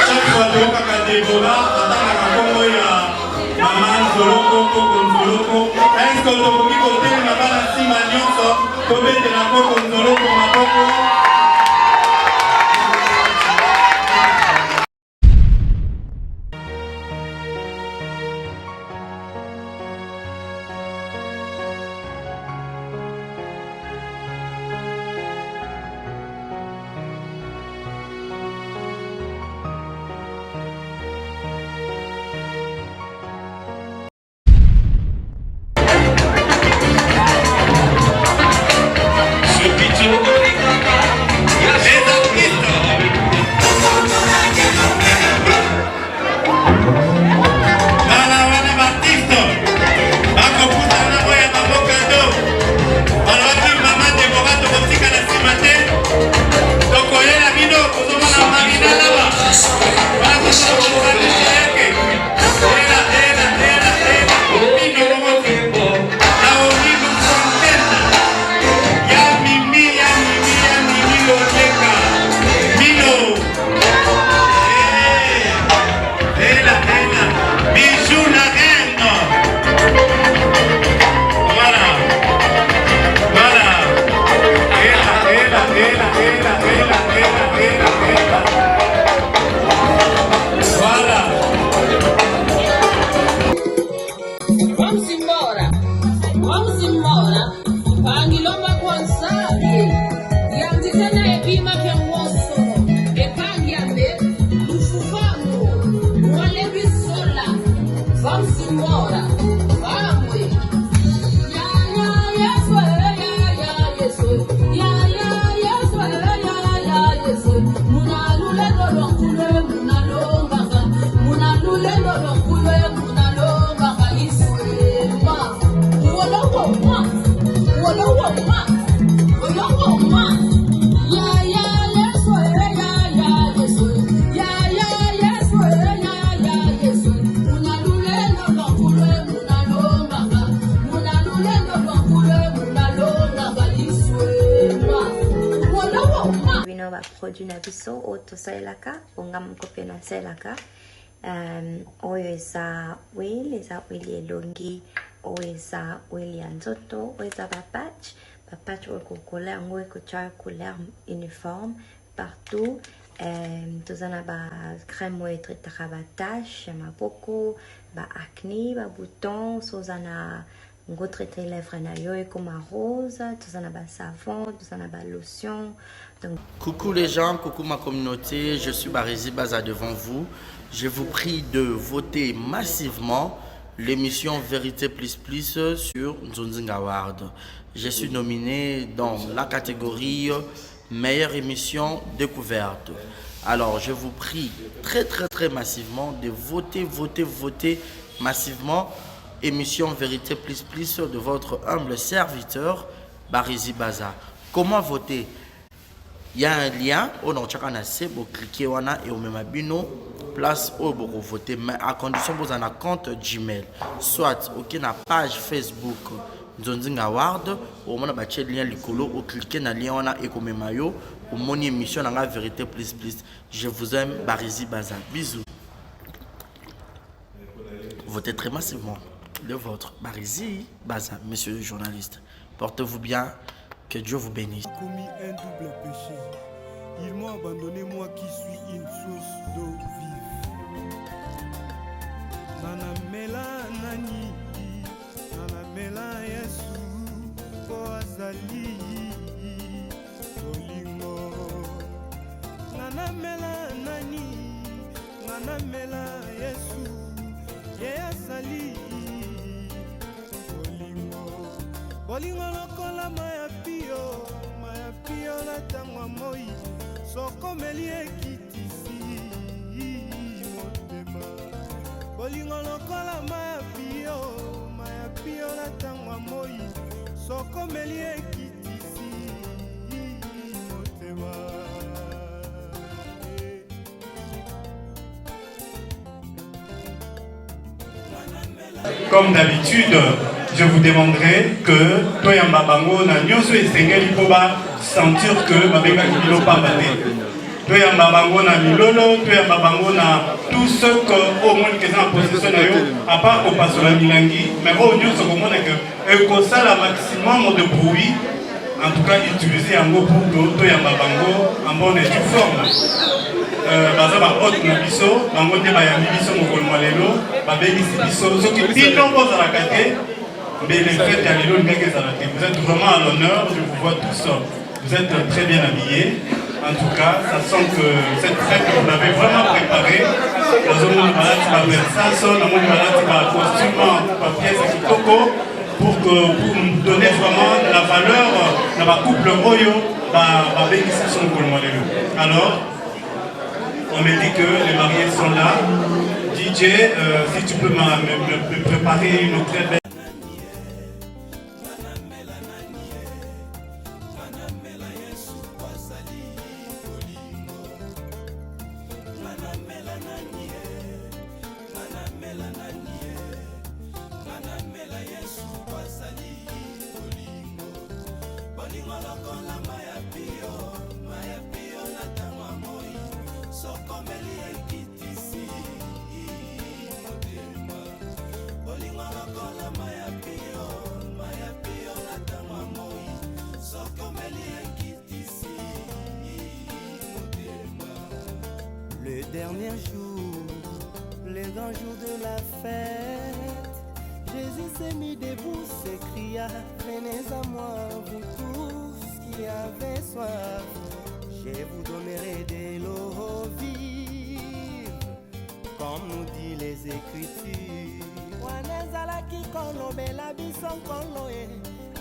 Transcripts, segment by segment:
Chaque fois que Déborah attend la Congo ya maman Zoloko Koko Zoloko. Est-ce que tu peux côté na bana sima nyonso to bete na Koko Zoloko maboko? Produit na biso o tosalelaka ongam kope na selaka oyo eza oil elongi oyo eza oil ya nzoto oyo eza bapatch oyo kokola yango ekotia couleur uniforme partout toza na bacrème oyo etretaka batache ya maboko baacne babouton so oza na ngo traité lèvres na yo ekoma rose toza na basavon toza na balotion. Donc... Coucou les gens, coucou ma communauté, je suis Barizi Baza devant vous. Je vous prie de voter massivement l'émission Vérité Plus Plus sur Nzonzing Award. Je suis nominé dans la catégorie meilleure émission découverte. Alors je vous prie très massivement de voter massivement émission Vérité Plus Plus de votre humble serviteur Barizi Baza. Comment voter? Il y a un lien, on a cliquer et on met bino place où vous voter, mais à condition que vous avez un compte Gmail, soit na page Facebook Nzonzinga Award, ou on a le lien likolo, ou cliquer na lien on a mayo, ou mon émission dans la vérité plus plus. Je vous aime, Barizi Baza. Bisous. Votez très massivement. Le vôtre, Barizi Baza, monsieur le journaliste. Portez-vous bien. Que Dieu vous bénisse. Commis un double péché. Ils m'ont abandonné, moi qui suis une source d'eau vive. Nana mela nani, nana mela yesu, koazali, olingo. Nana mela nani, nana mela yesu, yeazali, olingo. Olingo lokola maya pio na tangwa moi soko meli ekitisi motema. Olingo lokola maya pio na tangwa moi soko meli ekitisi motema. Comme d'habitude, je vous demanderai que Toyamba Bango na nyoso esengeli po ba sentir que babenga kilo pa bane. Toyamba Bango na milolo, Toyamba Bango na tout ce que au monde qui est en possession na yo, à part au passo la milangi, mais au nyoso comme on est que ça la maximum de bruit, en tout cas utiliser un mot pour que Toyamba Bango en bonne et due forme. Bazaba haute na biso, bango te bayambi biso mokolo malelo, babengisi biso soki bino bozala kate. Mais les fêtes à l'élo, vous êtes vraiment à l'honneur, je vous vois tous, vous êtes très bien habillés. En tout cas, ça sent que cette fête, vous l'avez vraiment préparée. Dans un monde malade, tu vas faire ça, dans un monde malade, tu vas costume, papier, c'est coco, pour me donner vraiment la valeur de ma couple Oyo, ma bénédiction pour le Molélo. Alors, on me dit que les mariés sont là. DJ, si tu peux me préparer une très belle. Le dernier jour, le grand jour de la fête, Jésus s'est mis debout, s'écria, venez à moi, vous tous qui avez soif, je vous donnerai de l'eau vive, comme nous dit les Écritures. Wanezalaki kolobela biso nkoloe,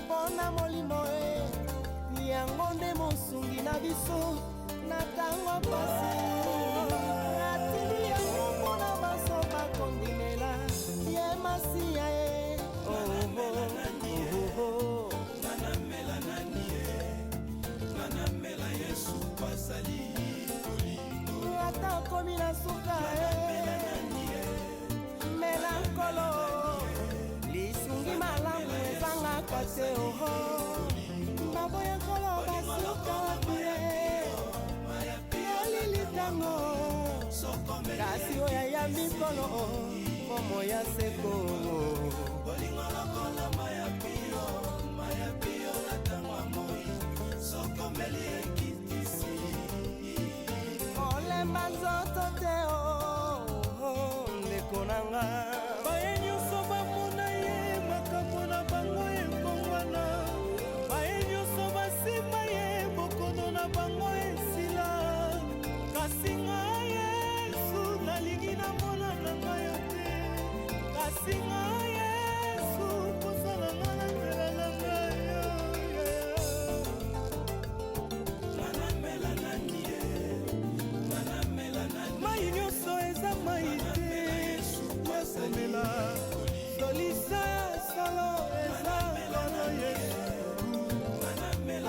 pona molimo e, yango nde mosungi na biso, na tango pasi. Lisungi malamu ezanga kwate oho Babo ya kolo basuka wapire Yolili tango Kasi oya ya mikolo Momo ya seko Bolingo lokola maya pio na tango amoi Soko meli ekitisi Olemba nzoto te o Ndeko nanga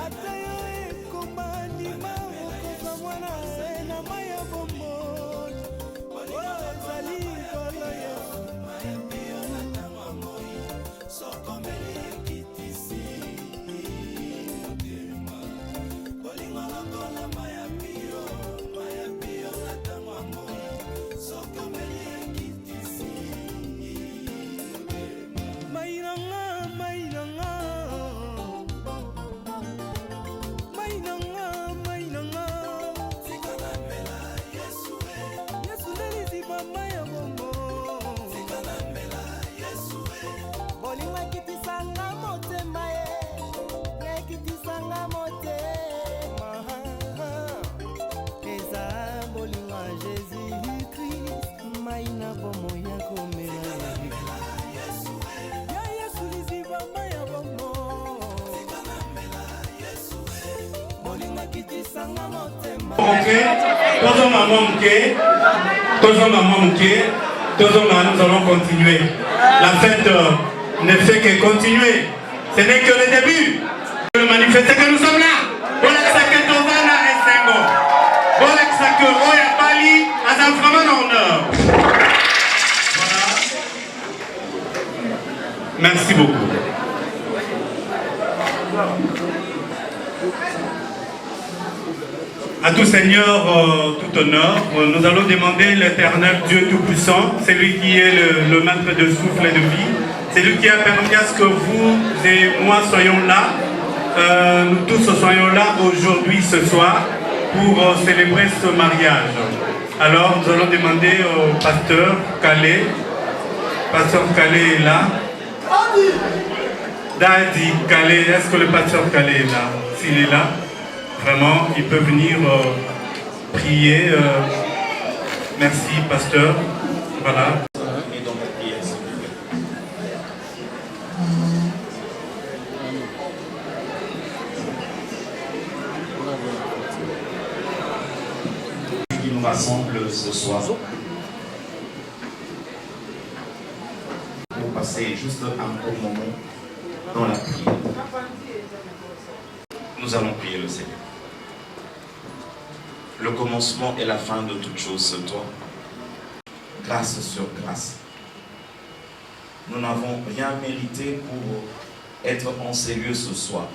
Ata yo ekomba ndima Nous allons continuer. La fête ne fait que continuer. Ce n'est que le début. Le manifester que nous sommes là. Voilà que ça que Tovana et Sengo. Voilà que ça que Roya Bali a vraiment honneur. Voilà. Merci beaucoup. À tout Seigneur, tout honneur, nous allons demander l'Éternel Dieu Tout-Puissant, celui qui est le maître de souffle et de vie, celui qui a permis à ce que vous et moi soyons là, nous tous soyons là aujourd'hui, ce soir, pour célébrer ce mariage. Alors nous allons demander au pasteur Calais. Pasteur Calais est là. Dadi Calais, est-ce que le pasteur Calais est là? S'il est là, vraiment, il peut venir prier. Merci, pasteur. Voilà. Qui nous rassemble ce soir pour passer juste un court moment dans la prière. Nous allons prier le Seigneur. Le commencement et la fin de toute chose, c'est toi. Grâce sur grâce. Nous n'avons rien mérité pour être en ces lieux ce soir.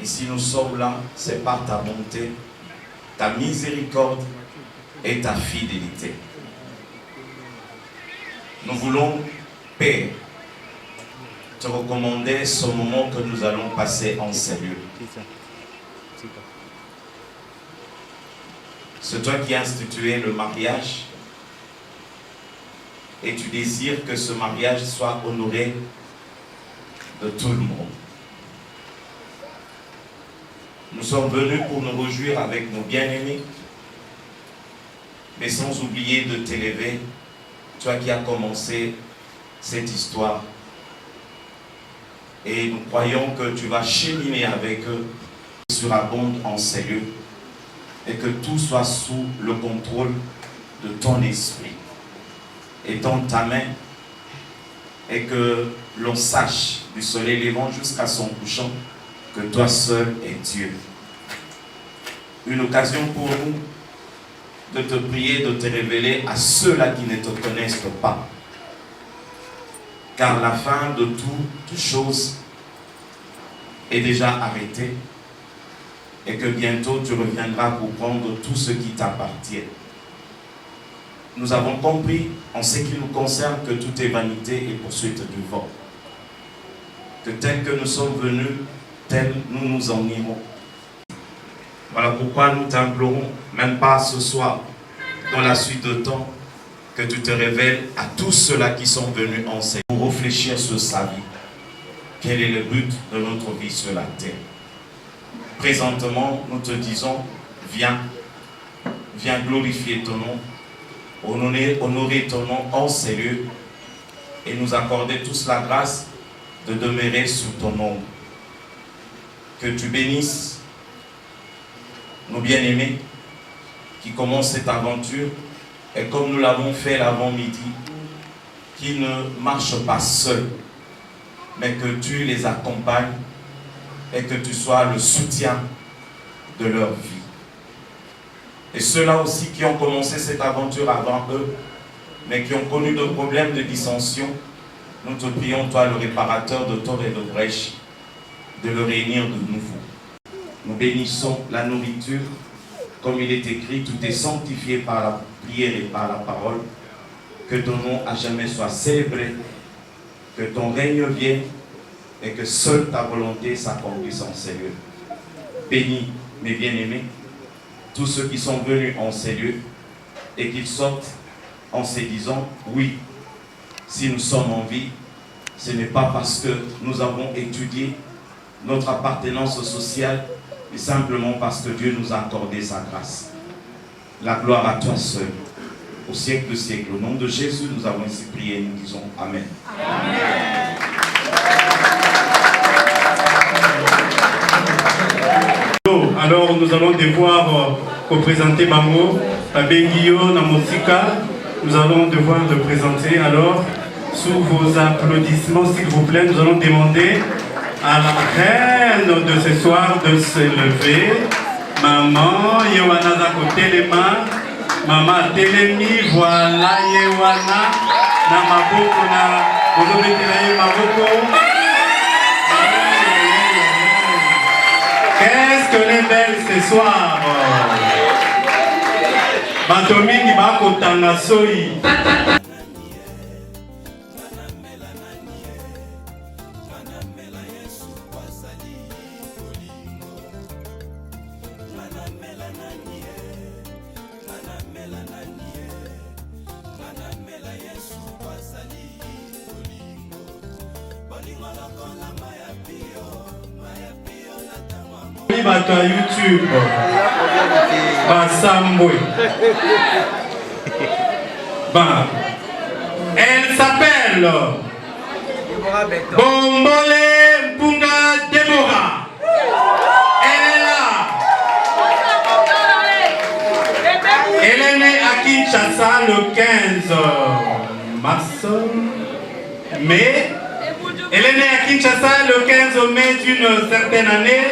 Et si nous sommes là, c'est par ta bonté, ta miséricorde et ta fidélité. Nous voulons, Père, te recommander ce moment que nous allons passer en ces lieux. C'est toi qui as institué le mariage et tu désires que ce mariage soit honoré de tout le monde. Nous sommes venus pour nous réjouir avec nos bien-aimés, mais sans oublier de t'élever, toi qui as commencé cette histoire. Et nous croyons que tu vas cheminer avec eux, surabonde en ces lieux, et que tout soit sous le contrôle de ton esprit et dans ta main, et que l'on sache du soleil levant jusqu'à son couchant que toi seul es Dieu. Une occasion pour nous de te prier, de te révéler à ceux-là qui ne te connaissent pas. Car la fin de toute chose est déjà arrêtée et que bientôt tu reviendras pour prendre tout ce qui t'appartient. Nous avons compris en ce qui nous concerne que tout est vanité et poursuite du vent. Que tel que nous sommes venus, tel nous nous en irons. Voilà pourquoi nous t'implorons, même pas ce soir, dans la suite de temps, que tu te révèles à tous ceux-là qui sont venus enseigner pour réfléchir sur sa vie. Quel est le but de notre vie sur la terre? Présentement, nous te disons, viens glorifier ton nom, honorer ton nom en ces lieux et nous accorder tous la grâce de demeurer sous ton nom. Que tu bénisses nos bien-aimés qui commencent cette aventure et comme nous l'avons fait l'avant-midi, qu'ils ne marchent pas seuls, mais que tu les accompagnes et que tu sois le soutien de leur vie. Et ceux-là aussi qui ont commencé cette aventure avant eux, mais qui ont connu de problèmes de dissension, nous te prions, toi le réparateur de tort et de brèche, de le réunir de nouveau. Nous bénissons la nourriture, comme il est écrit, tout est sanctifié par la prière et par la parole. Que ton nom à jamais soit célébré, que ton règne vienne et que seule ta volonté s'accomplisse en ces lieux. Bénis mes bien-aimés, tous ceux qui sont venus en ces lieux et qu'ils sortent en se disant, oui, si nous sommes en vie, ce n'est pas parce que nous avons étudié notre appartenance sociale, mais simplement parce que Dieu nous a accordé sa grâce. La gloire à toi seul, au siècle de siècle. Au nom de Jésus, nous avons ainsi prié et nous disons Amen. Amen. Alors nous allons devoir représenter Bango, Bengio, Namosika. Nous allons devoir le présenter. Alors, sous vos applaudissements, s'il vous plaît, nous allons demander à la reine de ce soir de se lever. Maman, Yewana Zako Telema, Maman Telemi, voilà Yewana, na Maboko, na Ozobetela Maboko. Qu'est-ce que les belles ce soir? Batomingi Bako Tangasoi. Bato à YouTube, Basambwe. Elle s'appelle Bombole Mpunga Deborah. Elle est là. Elle est née à Kinshasa le 15 mars. Mais elle est née à Kinshasa le 15 mai d'une certaine année.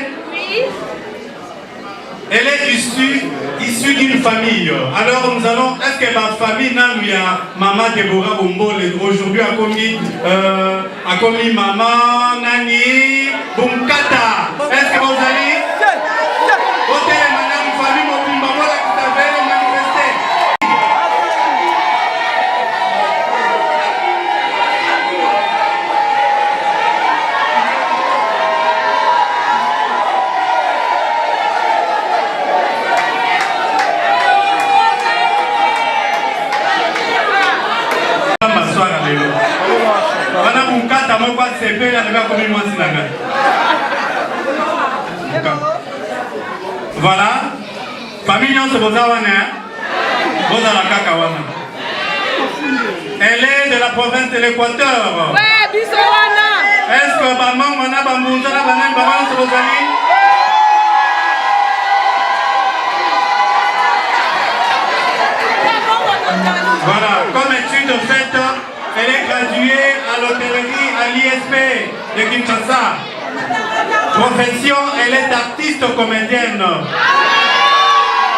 Elle est issue d'une famille. Alors nous allons, est-ce que ma famille n'a eu Maman Deborah Bombole aujourd'hui a commis Maman Nani Bumkata. Est-ce que vous allez voter Madame Famille Mobimba voilà qui t'avait manifesté? Voilà, famille se elle est de la province de l'Équateur. Est-ce que maman mana bambunza na banan baban se bozali? Voilà, comme étude faite, elle est graduée à l'hôtellerie à l'ISP de Kinshasa. Profession, elle est artiste comédienne.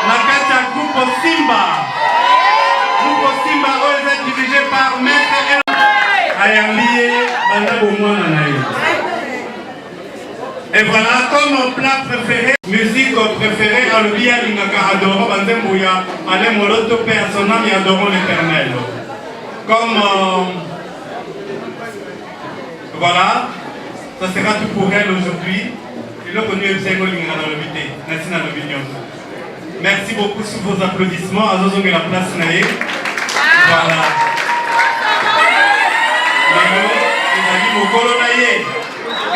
Nakata Groupe Simba. Groupe Simba, elle est dirigée par Maître Ayambié Banabomouanaï. Et voilà, comme plat préféré, musique préférée, à l'Obia Lingaka adorant Banzembouya, Alain Moloto, Père son âme et adorant l'Éternel. Comme voilà, ça sera tout pour elle aujourd'hui. Merci beaucoup sur vos applaudissements. Azozonge la place nae. Voilà.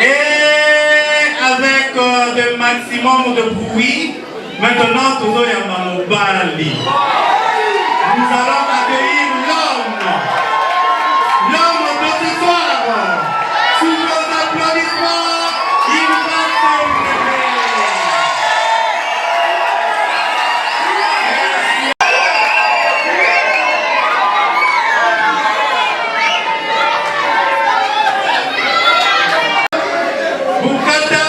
Et avec le maximum de bruit, maintenant tout le monde Bali. Nous allons accueillir l'homme de ce soir. Sous vos applaudissements, il va s'enlever. Bukata.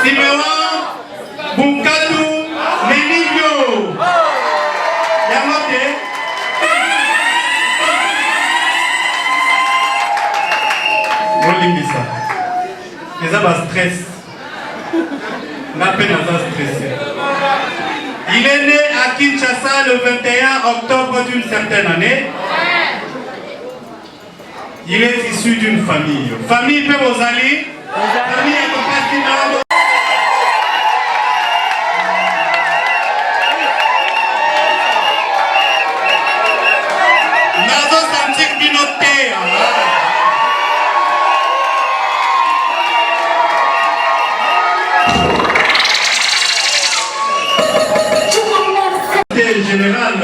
Simeon Bukatu Menigio Yamote. Olimbisa. Les abats stress. La peine à stressé. Il est né à Kinshasa le 21 octobre d'une certaine année. Il est issu d'une famille. Famille Pebozali. Famille Ekopasina. Nazo Santik Binote. Général,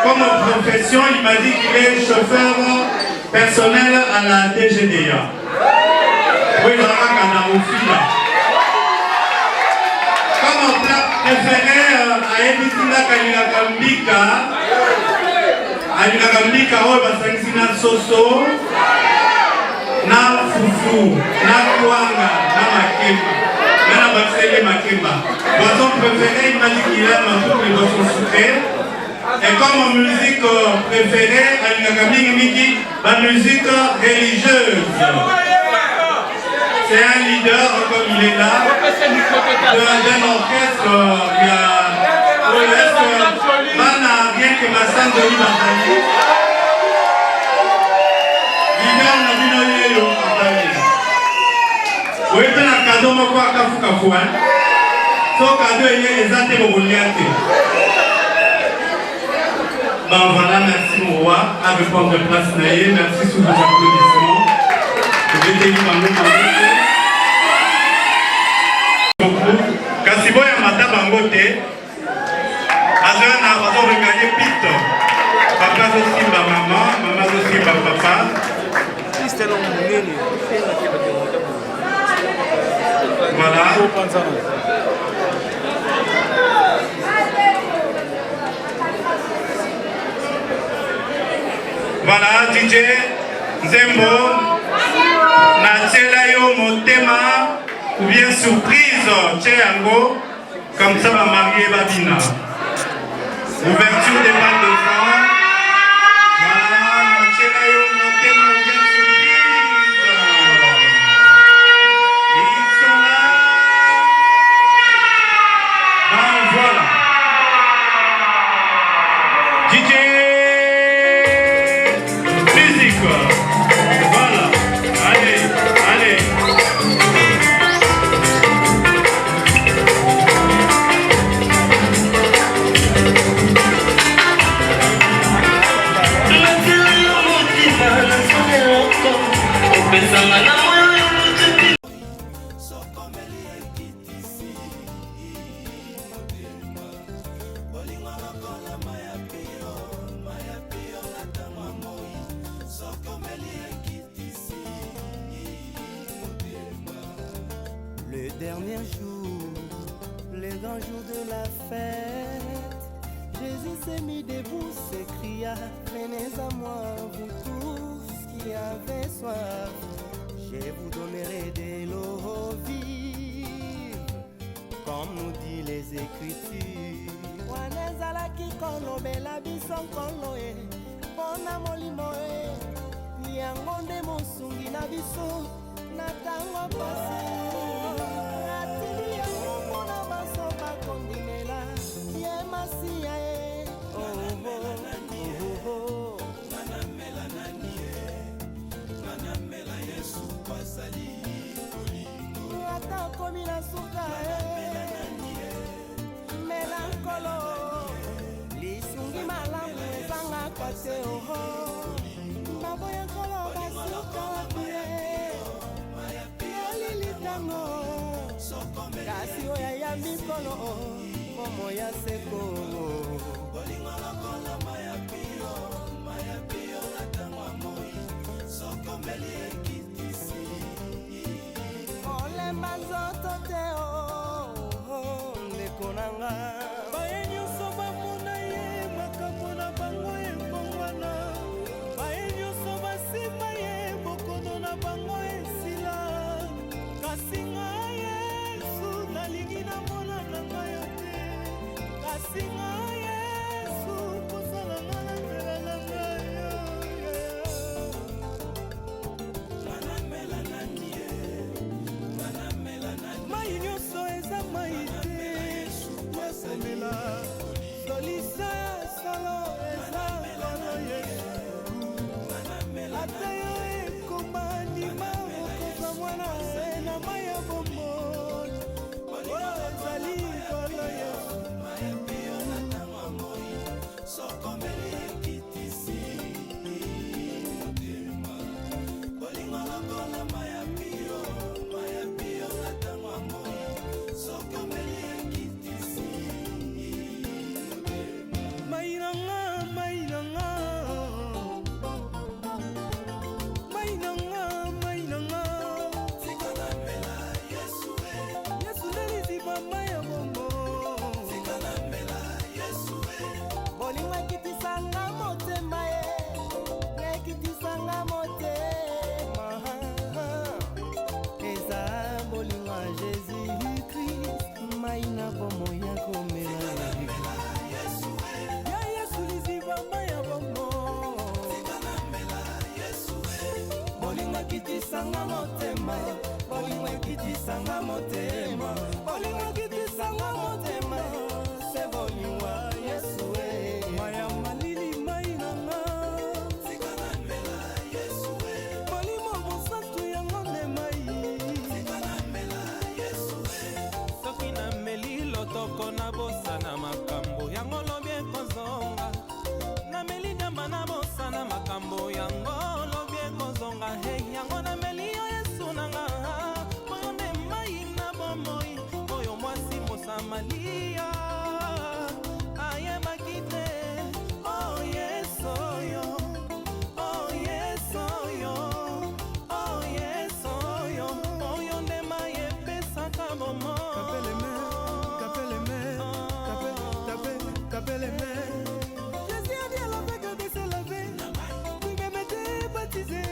comme professeur. profession, il m'a dit qu'il est chauffeur personnel à la DGDA. Oui, dans la Canarofila. Comme on plat préféré à Ebitinga Kalilakambika, Kalilakambika, oh, Basangsina Soso, na fufu, na kwanga, na makemba, na bakisele makemba. Boisson préférée, il m'a dit qu'il aime toutes les boissons sucrées. Et comme musique préférée, Kalilakambika Miki, la musique religieuse. C'est un leader, comme il est là, d'un orchestre. Il y a rien que ma sœur de l'Ibatali. Leader n'a vu nos yeux. Oui, il y a un cadeau, mais quoi, Kafu, hein? Son cadeau, il y a les athées mobiliatés. Bon, voilà, merci mon roi. À répondre de place, Naïe. Merci sous vos applaudissements. Je vais te dire, kasi boya mata bango te azoya na bazo regagner pito papa azosimba mama mama azosimba papa voilà voilà DJ Nzembo na yo motema ou bien surprise, Tchéango, comme ça va marier Babina. Ouverture des balles de sang. Voilà, Tchélayo, montez ou bien surprise. Ils sont là. Ben voilà. DJ musique. Voilà. Allez, allez. Le dernier jour, le grand jour de la fête, Jésus s'est mis debout, s'écria, venez à moi, vous tous qui avez soif, je vous donnerai de l'eau vive, comme nous dit les Écritures. Wanezalaki kolobela biso nkolo e, pona molimo e, yango nde mosungi na biso, na tango pasi. Atili yango mpona baso bakondimela, ye masiya e, oh oh oh. Manamela nani e, manamela Yesu basali kolingo. Ata komi na suka e, melankolo, lisungi malamu ezanga kwate oho, baboya nkolo basuka wapie, yolilitango, kasi oya ya mikolo, momo ya sekolo. Bolingo lokola maya pio natango amoi, soko meli ekitisi. Olemba nzoto te o, ndeko nanga. Baye nyonso bamona ye, makambo na bango ekongwana. Baye nyonso basimba ye, bokono na bango esila. Kasi ngai Yesu, nalingi namona na ngai yo te. Kasi ngai Yesu, kosala nga na nzela na ngai yo. Manamela nani ye, manamela nani. Mai nyonso eza mai te. bolingo kitisanga motema, bolingo kitisanga motema, bolingo kitisanga motema, se bolingo Yesu maya malili mainanga, sikana mela Yesu bolimo mosantu yango nde mai, sikana mela Yesu soki na meli lotoko na bosana makambo yango lobi ekozonga, na meli nyamba na bosana makambo yango lobi ekozonga, hey yango na meli yo Yesu nanga, moyo nde mai na bomoi, oyo mwasi mosamalia ayebaki te, oh Yesu oyo, oh Yesu oyo, oh Yesu oyo, oyo nde mai epesaka bomo. Jésus a dit à l'aveugle de se laver, lui-même était baptisé,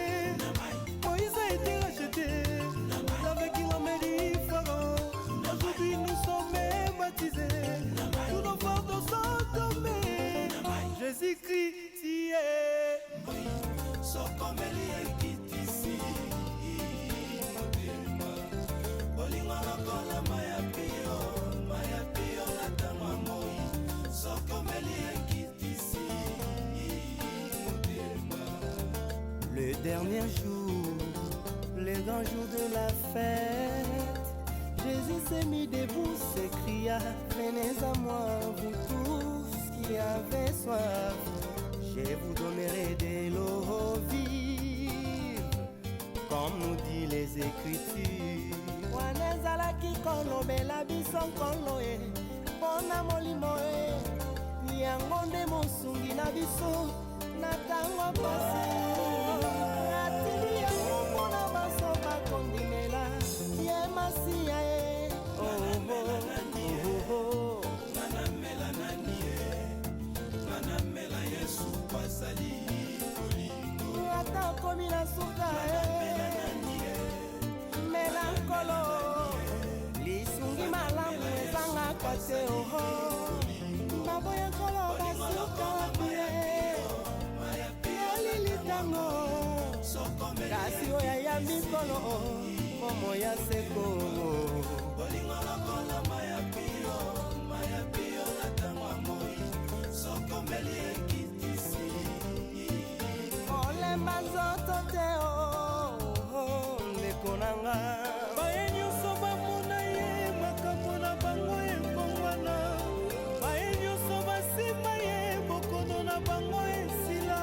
Moïse a été racheté, l'aveugle il a mérité Pharaon, aujourd'hui nous sommes baptisés, tous nos fardeaux sont tombés, Jésus-Christ y est. Sokomeli ekitisi motema, bolingo lokola maya pio latanga moi, sokomeli ekitisi motema. Le dernier jour, le grand jour de la fête, Jésus s'est mis debout, s'écria, venez à moi, vous tous qui avez soif, je vous donnerai de l'eau vive, comme nous dit les Écritures. Wanezalaki kolobela biso nkolo mpona molimo yango nde mosungi na biso na ntango pasi atili yango mpona baso bakondimela ye masiya ata okomi na suka mela nkolo lisungi malamu ezangaka te oho maboya nkolo basuka bie yalilitango kasi oyo ayambi nkolo momo ya seko bolingo lokola maya pio latangwa moi sokomeli ekitisi olemba nzoto te ndeko nanga baye nyonso bamona ye makambo na bango ekongwana, baye nyonso basima ye bokono na bango esila,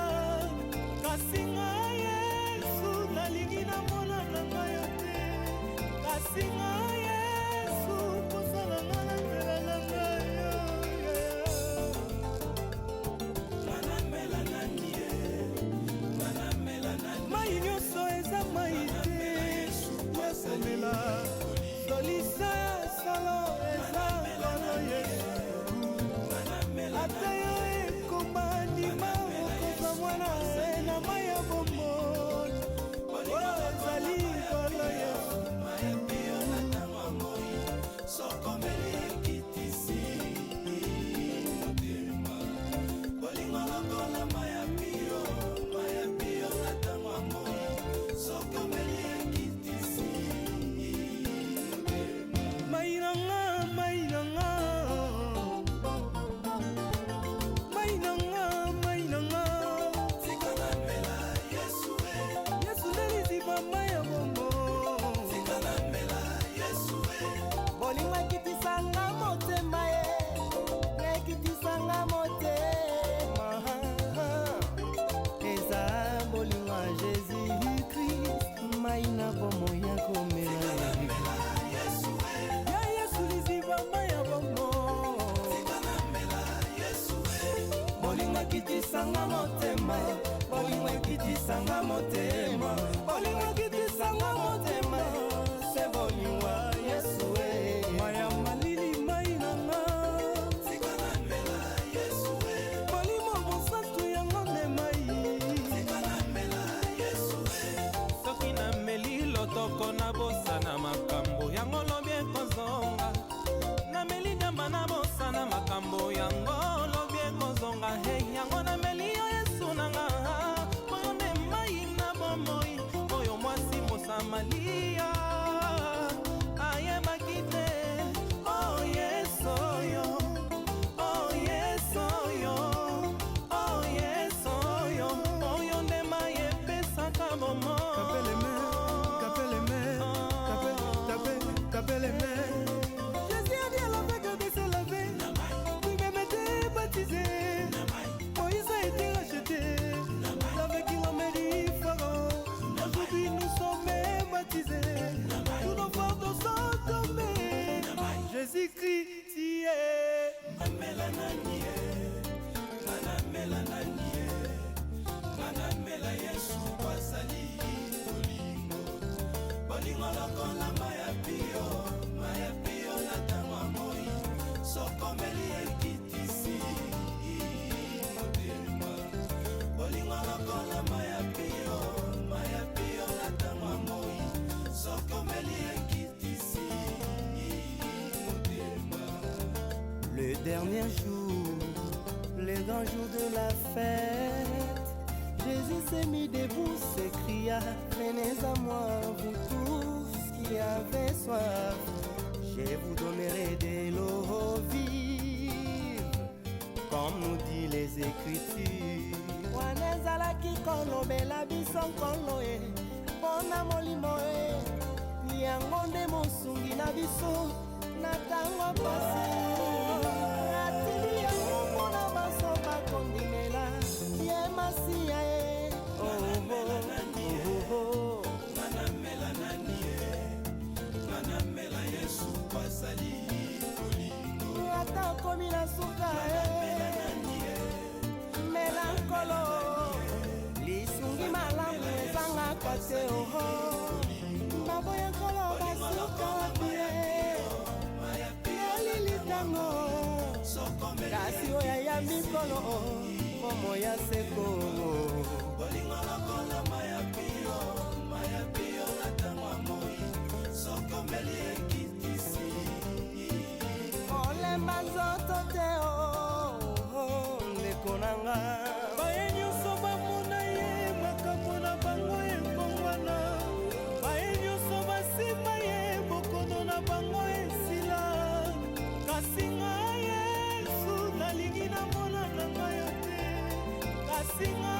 kasi ngai Yesu nalingi namona na ngai yo te, kasi ngai Yesu kosala nga na nzela na ngai yo mai nyonso eza mai te yakomela solisa ya solo eza kolo Yesu ata yo ekoma ndima okozwa mwana na mai ya bomoi oyo ezali kolo Yesu sokomeli ekitisi motema bolingo lokola maya pio latangwa moi sokomeli ekitisi mainanga mainanga sikana mela Yesu neliziba maya bongo sikana mela Yesu bolingo ekitisanga motema ekitisanga motema eza bolingo ya Jésus-Christ mai na bomo ya komela ya Yesu liziba maya bongo bolingo ekitisanga motema, bolingo ekitisanga motema, bolingo ekitisanga motema, se bolingo Yesu maya malili mainanga sikana mela Yesu bolimo mosantu yango nde mai, sikana mela Yesu soki na meli lotoko na bosana makambo yango lobi ekozonga, na meli nyamba na bosana makambo yango lobi ekozonga, hey yango na meli yo Yesu nanga moyo nde mai na bomoi, oyo Malia ayebaki te. Oh yes oyo, oh yes oyo, oh yes oyo, oyo nde mayepesaka bomo. Tapez les mains. Jésus a dit à l'aveugle de se laver. Lui-même était baptisé. Moïse a été racheté. L'aveugle qui l'emmène Pharaon. Aujourd'hui nous sommes baptisés. Tous nos fardeaux sont tombés. Jésus-Christ y est. Mamela nanie, manamela nanie, manamela Yesu wasali bolingo, bolingo lokola maya pio na tama moi, sokomeli ekitisi motema, bolingo lokola maya pio na tama moi, sokomeli ekitisi motema. Le dernier jour, le grand jour de la fête, Jésus s'est mis debout, s'écria, venez à moi, vous tous qui avez soif, je vous donnerai de l'eau vive, comme nous dit les Écritures. Wanezalaki kolobela biso nkolo e, pona molimo e, yango nde mosungi na biso, na tango pasi. Atili yango mpona baso bakondimela, ye masiya e. Manamela nanie, manamela Yesu wasali bolingo. Ata komi na suka e, melankolo, lisungi malamu ezangaka te oho. Baboya nkolo basuka pie, yalilitango, kasi oya yambi nkolo, momo ya seko. Bolingo lokola maya pio na tangwa moi, sokomeli ekitisi. Olemba nzoto te o, ndeko nanga. Baye nyonso bamona ye, makambo na bango ekongwana. Baye nyonso basima ye, bokono na bango esila. Kasi ngai Yesu, nalingi namona na ngai yo te. Kasi ngai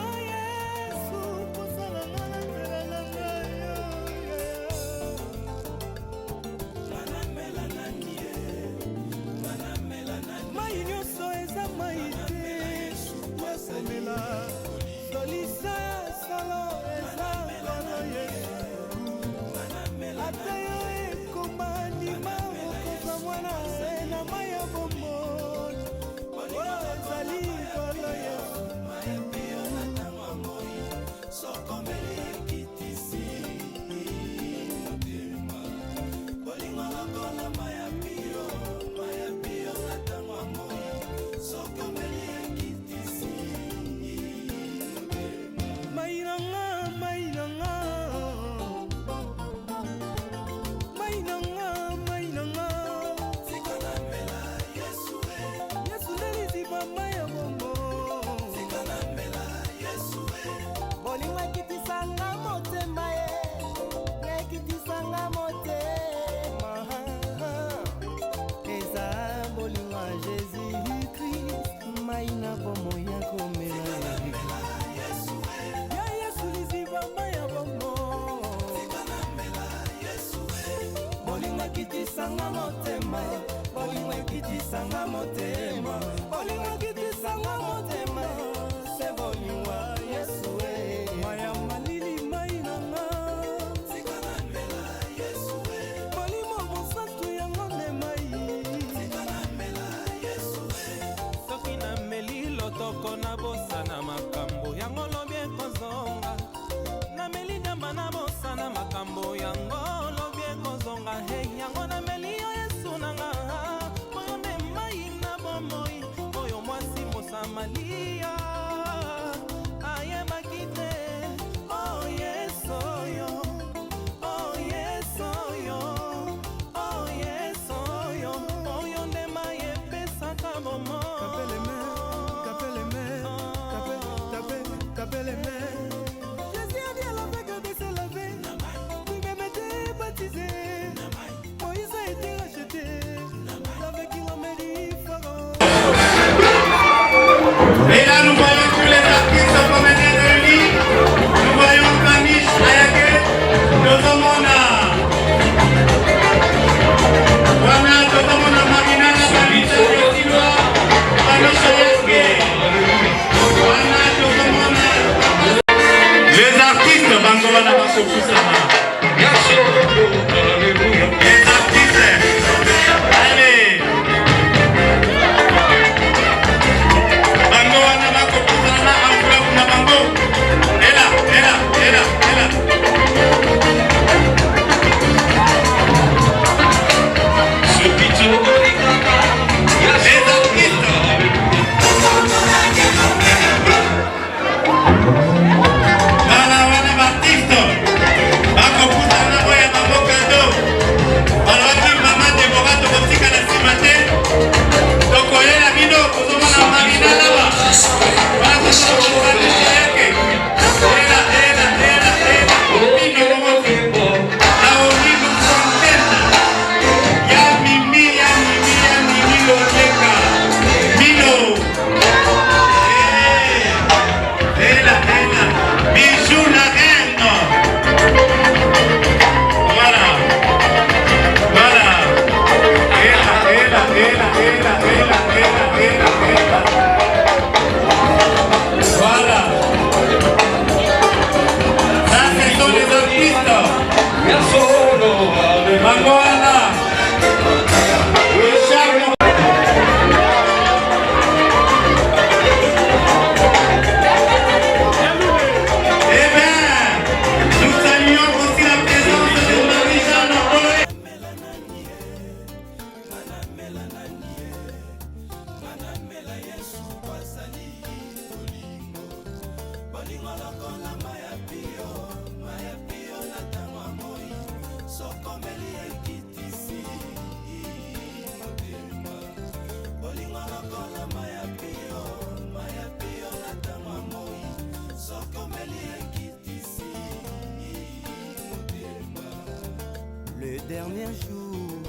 Le dernier jour,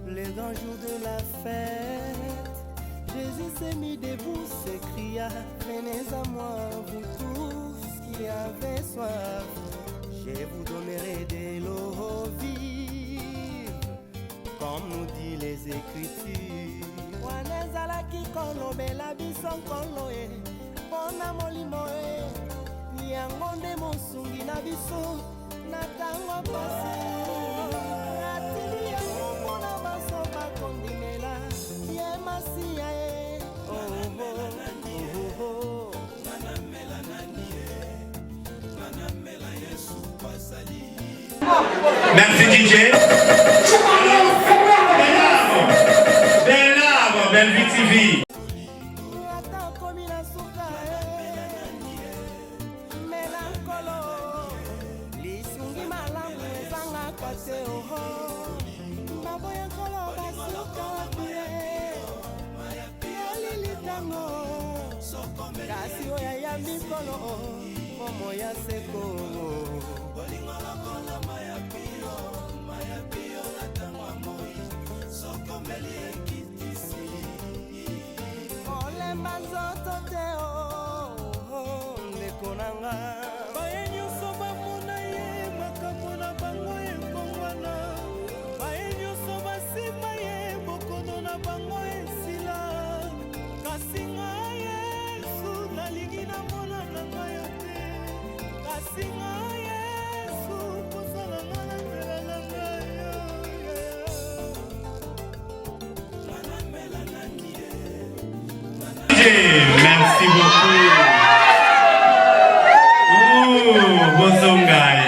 le grand jour de la fête, Jésus s'est mis debout, s'écria, venez à moi, vous tous qui avez soif, je vous donnerai de l'eau vive, comme nous dit les Écritures. Wanezalaki kolobela biso nkolo e, pona molimo e, yango nde mosungi na biso, na tango pasi. Atili yango mpona baso bakondimela, ye masiya e, oh oh oh. Merci DJ. Belle Vie TV. Merci beaucoup. Bozongai.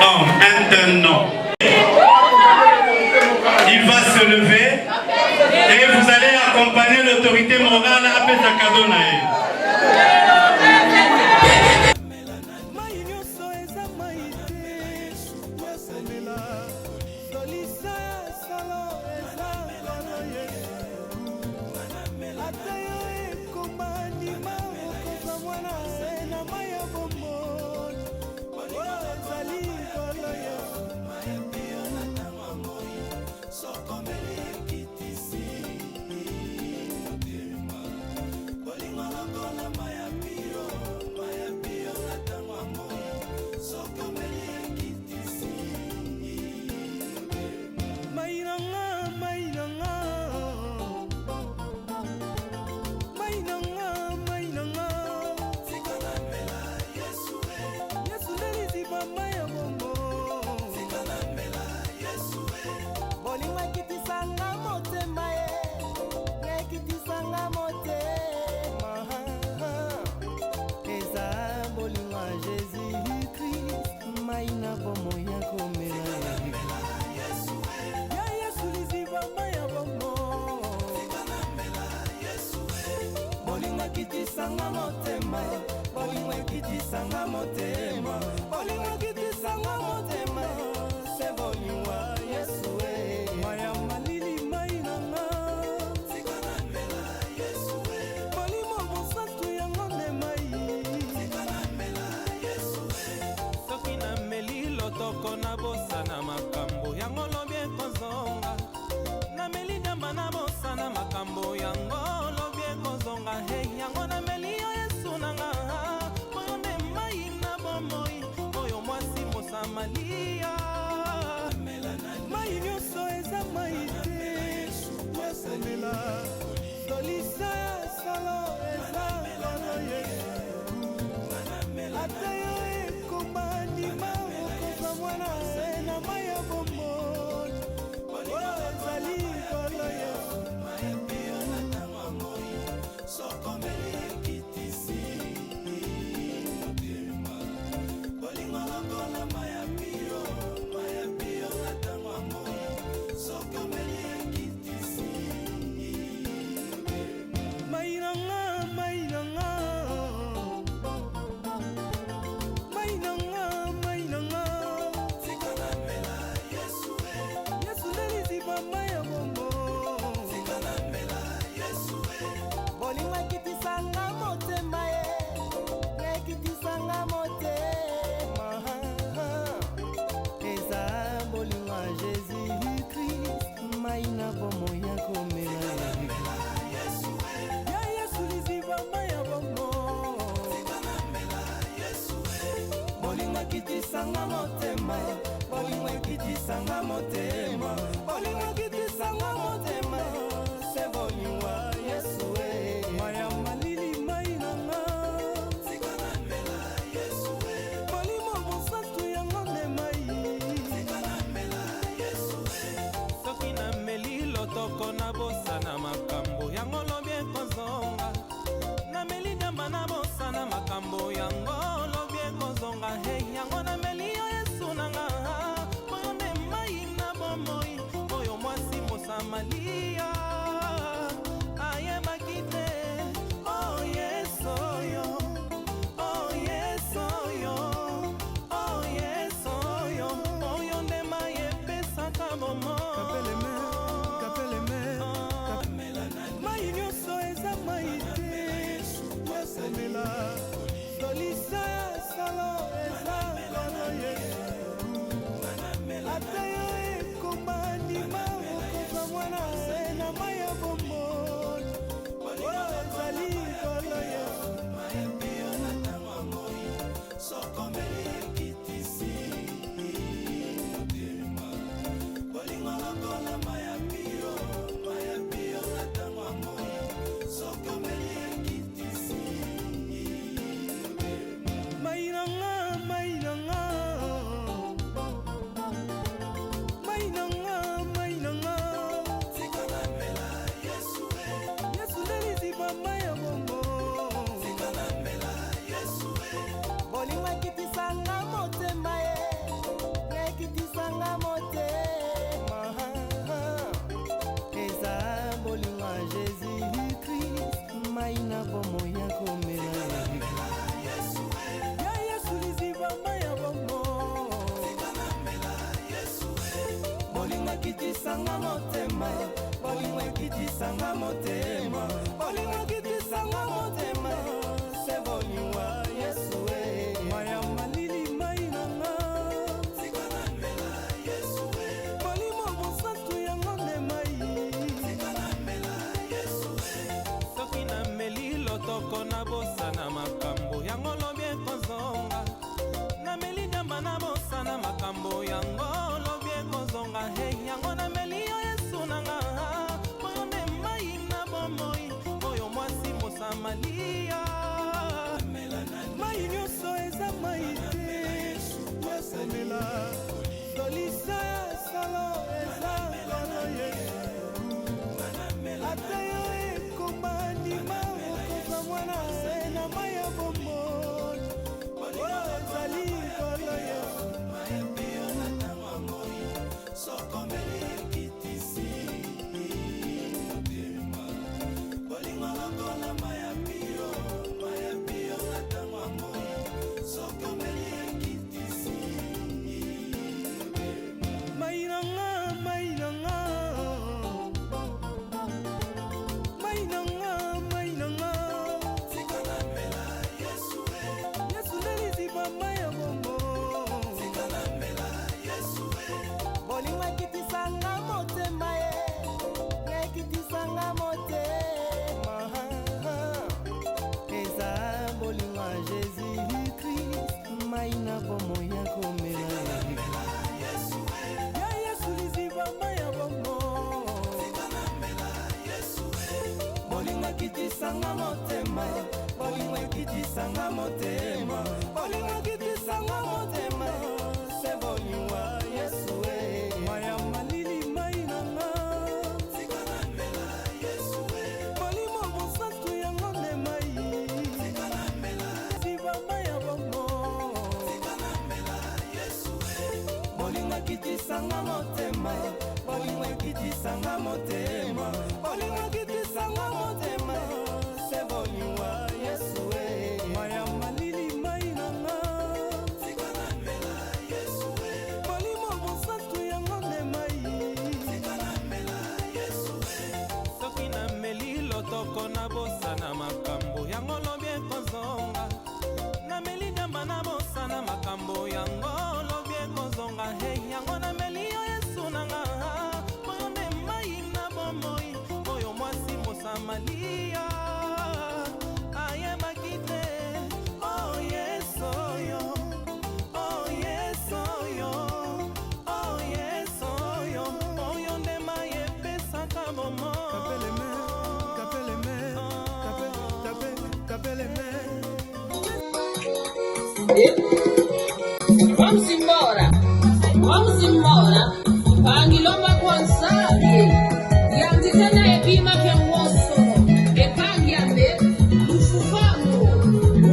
Oh, maintenant. Il va se lever et vous allez accompagner l'autorité morale à Pesakadonae. Bolingo motema bolingo kitisanga motema se bolingo Yesu maya malili mai nanga tika na mela Yesu bolimo mosatu yango ne mai tika na mela Yesu soki na meli lotoko na bosana makambo yango lobi ekozonga na meli nyamba na bosana makambo yango lobi ekozonga hey yango na meli yo Yesu nanga oyo nde mai na bomoi oyo mwasi mosamalia mai nyonso eza mai te yesomela solisa ya solo eza kolo Yesu ata yo ekoma ndima okoza mwana na mai ya bomoi oyo ezali kolo Yesu sokomeli ekitisi motema bolingo lokola maya pio na ntango ya moi sokomeli ekitisi mai nanga mai nanga mai nanga mai nanga tika na mela Yesu Yesu neliziba mai ya bombo tika na mela Yesu bolingo ekitisanga motema ekitisanga motema eza bolingo ya Jésus-Christ mai na bomo ya komela ya Yesu liziba mai ya bomo bolingo ekitisanga motema bolingo ekitisanga motema bolingo ekitisanga motema se bolingo ya Yesu maya malili mai nanga tika na mela Yesu bolimo mosatu yango ne mai tika na mela Yesu soki na meli lotoko na bosana makambo yango lobi ekozonga na meli nyamba na bosana makambo yango lobi ekozonga hey yango na meli yo Yesu nanga oyo nde mai na bomoi oyo mwasi mosamalia ayebaki te oh Yesu oyo oh Yesu oyo oh Yesu oyo oyo nde mai epesaka bomoi mai nyonso eza mai te yesomela solisa ya solo eza kolo Yesu ata yo ekoma ndima okoza mwana na mai ya bomoi oyo ezali kolo Yesu sokomeli ekitisi motema bolingo lokola maya pio na ntango ya moi sokomeli ekitisi mai nanga mai nanga mai nanga mai nanga tika na mela Yesu Yesu neliziba mai ya bombo tika na mela Yesu bolingo ekitisanga motema ekitisanga motema eza bolingo ya Jésus-Christ mai na bomo ya komela ya Yesu liziba mai ya bombo bolingo ekitisanga motema bolingo ekitisanga motema bolingo ekitisanga motema se bolingo ya Yesu maya malili mai nanga tika na mela Yesu bolimo mosatu yango ne mai tika na mela Yesu soki na meli lotoko na bosana makambo yango lobi ekozonga na meli nyamba na bosana makambo yango lobi ekozonga hey yango na meli yo Yesu nanga oyo nde mai na bomoi oyo mwasi mosamalia mai nyonso bomo ya komela ya Yesu liziba maya bomo bolinga kitisanga motema bolinga kitisanga motema bolinga kitisanga motema se bolinga Yesu maya malili mainanga sikanamela Yesu bolimo bosatu yango ne mai sikanamela ziba maya bomo sikanamela Yesu bolinga kitisanga motema bolinga kitisanga motema bolinga kitisanga motema se bolinga Yesu maya malili mainanga sikanamela Yesu bolimo bosatu yango ne mai sikanamela Yesu soki nameli lotoko nabosana makambo yango lobi ekozonga nameli nyama nabosana makambo yango lobi ekozonga hey yango nameli yo Yesu nanga oyo nde mai na bomoi oyo mwasi mosamalia ayebaki te oh Yes oyo oh Yes oyo oh Yes oyo oyo nde mai epesaka bomoi Vamos embora. Pangilomba kwanzali. Yanditena epima kengoso. Epangiambe. Ufufamu.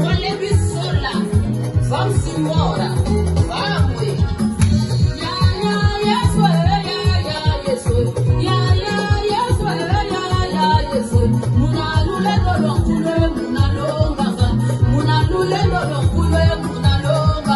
Wale bisola. Vamos embora. Vamos. Ya Yesu. Ya Yesu. Ya Yesu. Ya Yesu. Munalule dolokule. Munalonga. Munalule dolokule. Munalonga.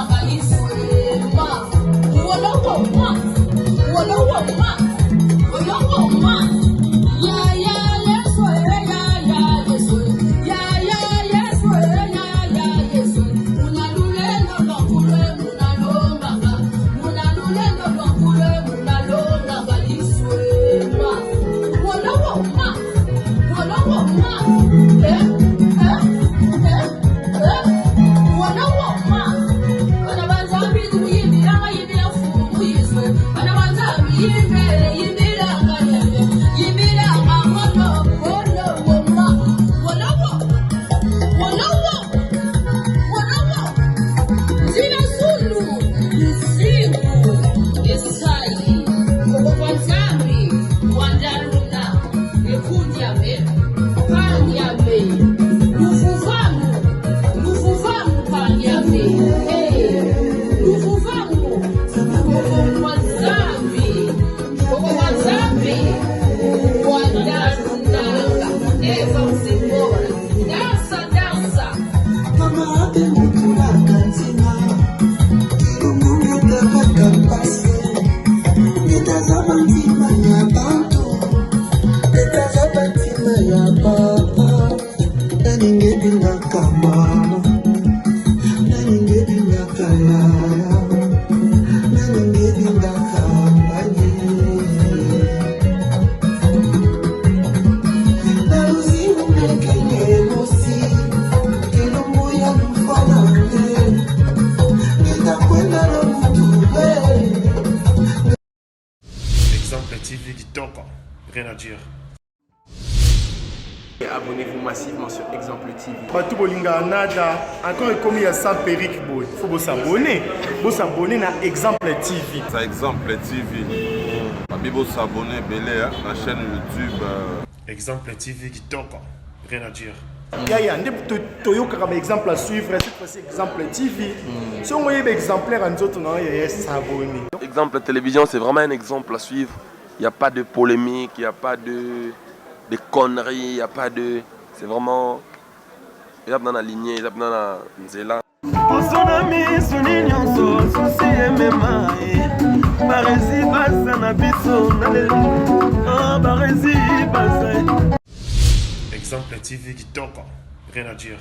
Exemple TV Kitoko, rien à dire. Abonnez-vous massivement sur Exemple TV. Batou bolinga nada, encore commis à 100 périques boy. Faut vous s'abonner. Vous s'abonner à Exemple TV. C'est Exemple TV. Vous s'abonner belé à la chaîne YouTube. Exemple TV Kitoko, rien à dire. Yaya, Toyo comme exemple à suivre, cette fois-ci Exemple TV. Si on voyait exemplaire en autres, non, il y a s'abonner. Exemple télévision, c'est vraiment un exemple à suivre. Il n'y a pas de polémique, il n'y a pas de conneries, il n'y a pas de... C'est vraiment... Il y a dans la lignée, il y a dans la nzela. Exemple TV Kitoko, rien à dire.